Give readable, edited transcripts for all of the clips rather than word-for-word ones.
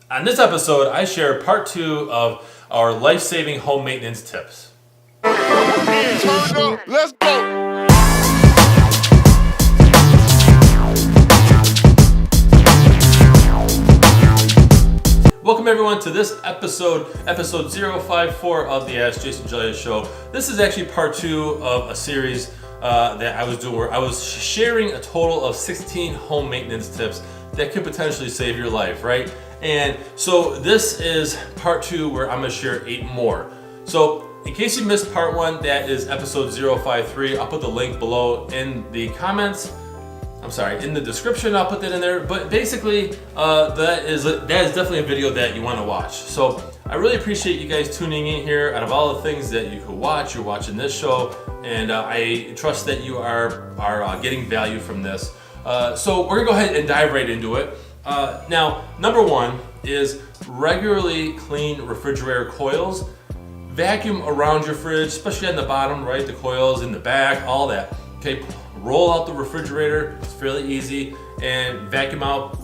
On this episode, I share part 2 of our life-saving home maintenance tips. Turn up, let's go. Welcome everyone to this episode 054 of the AskJasonGelios show. This is actually part 2 of a series that I was doing where I was sharing a total of 16 home maintenance tips that could potentially save your life, right? And so this is part 2 where I'm going to share 8 more. So in case you missed part 1, that is episode 053. I'll put the link below in the comments. In the description, I'll put that in there. But basically, that is definitely a video that you want to watch. So I really appreciate you guys tuning in here. Out of all the things that you could watch, you're watching this show, and I trust that you are getting value from this. So we're gonna go ahead and dive right into it. Now, number 1 is regularly clean refrigerator coils. Vacuum around your fridge, especially on the bottom, right? The coils in the back, all that. Okay, roll out the refrigerator. It's fairly easy, and vacuum out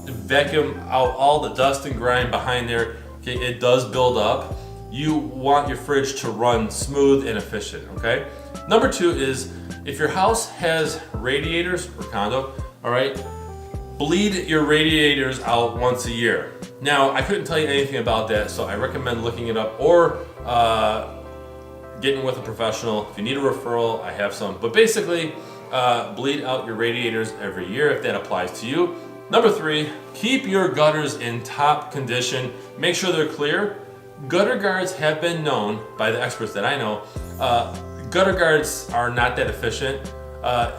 all the dust and grime behind there. Okay, it does build up. You want your fridge to run smooth and efficient. Okay. Number 2 is if your house has radiators or condo, all right, bleed your radiators out once a year. Now, I couldn't tell you anything about that, so I recommend looking it up or getting with a professional. If you need a referral, I have some. But basically, bleed out your radiators every year if that applies to you. Number 3, keep your gutters in top condition. Make sure they're clear. Gutter guards have been known by the experts that I know. Gutter guards are not that efficient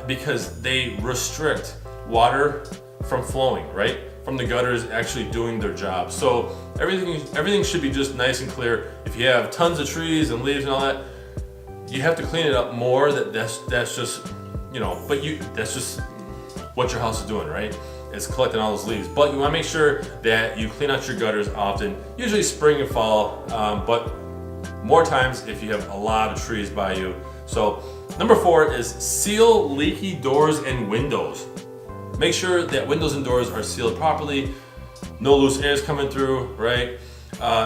because they restrict water from flowing, right? From the gutters actually doing their job. So everything should be just nice and clear. If you have tons of trees and leaves and all that, you have to clean it up more. That's just, that's just what your house is doing, right? It's collecting all those leaves. But you want to make sure that you clean out your gutters often, usually spring and fall, but more times if you have a lot of trees by you. So number 4 is seal leaky doors and windows. Make sure that windows and doors are sealed properly. No loose air is coming through, right?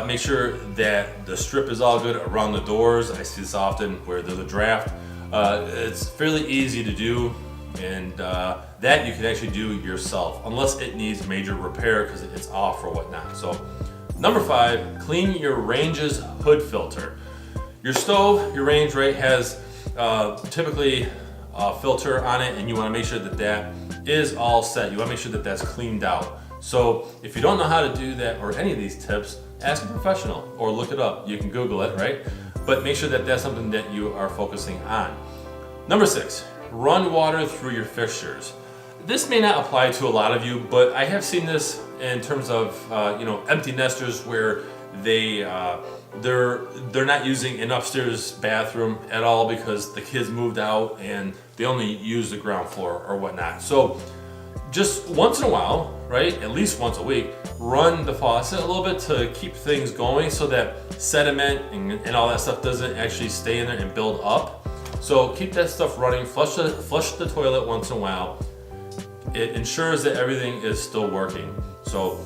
Make sure that the strip is all good around the doors. I see this often where there's a draft. It's fairly easy to do, and that you can actually do yourself unless it needs major repair because it's off or whatnot. So number 5, clean your range's hood filter. Your stove, your range, right, has typically a filter on it, and you want to make sure that that is all set. You want to make sure that that's cleaned out. So if you don't know how to do that or any of these tips, ask a professional or look it up. You can Google it, right? But make sure that that's something that you are focusing on. Number 6, run water through your fixtures. This may not apply to a lot of you, but I have seen this in terms of empty nesters where they're not using an upstairs bathroom at all because the kids moved out and they only use the ground floor or whatnot. So just once in a while, right, at least once a week, run the faucet a little bit to keep things going so that sediment and all that stuff doesn't actually stay in there and build up. So keep that stuff running. Flush the toilet once in a while. It ensures that everything is still working. So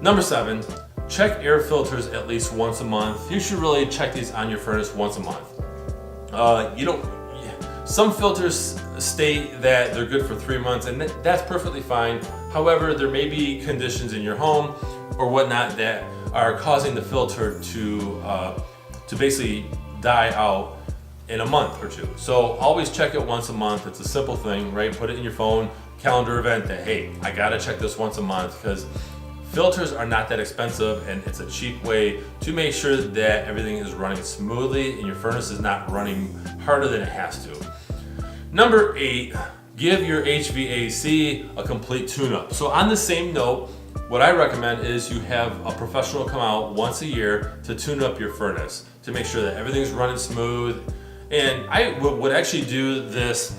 number 7, check air filters at least once a month. You should really check these on your furnace once a month. Some filters state that they're good for 3 months, and that's perfectly fine. However, there may be conditions in your home or whatnot that are causing the filter to basically die out in a month or 2. So always check it once a month. It's a simple thing, right? Put it in your phone calendar event that, hey, I gotta check this once a month, because filters are not that expensive and it's a cheap way to make sure that everything is running smoothly and your furnace is not running harder than it has to. Number 8, give your HVAC a complete tune-up. So on the same note, what I recommend is you have a professional come out once a year to tune up your furnace to make sure that everything's running smooth. And I would actually do this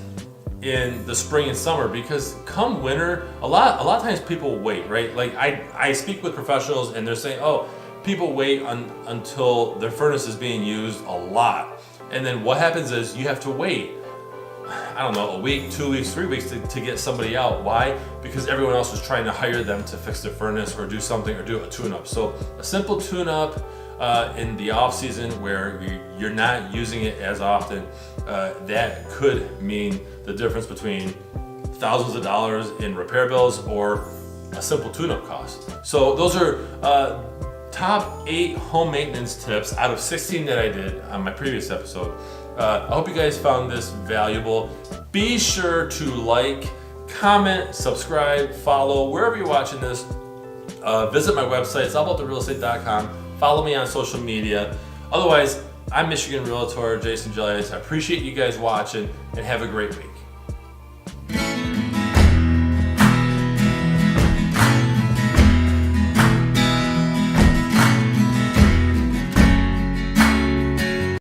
in the spring and summer, because come winter, a lot of times people wait, right? Like I speak with professionals and they're saying, oh, people wait until their furnace is being used a lot. And then what happens is you have to wait I don't know, a week, 2 weeks, 3 weeks to get somebody out. Why? Because everyone else was trying to hire them to fix their furnace or do something or do a tune-up. So a simple tune-up in the off season where you're not using it as often, that could mean the difference between thousands of dollars in repair bills or a simple tune-up cost. So those are top 8 home maintenance tips out of 16 that I did on my previous episode. I hope you guys found this valuable. Be sure to like, comment, subscribe, follow, wherever you're watching this. Visit my website, it's allabouttherealestate.com. Follow me on social media. Otherwise, I'm Michigan Realtor Jason Gelios. I appreciate you guys watching and have a great week.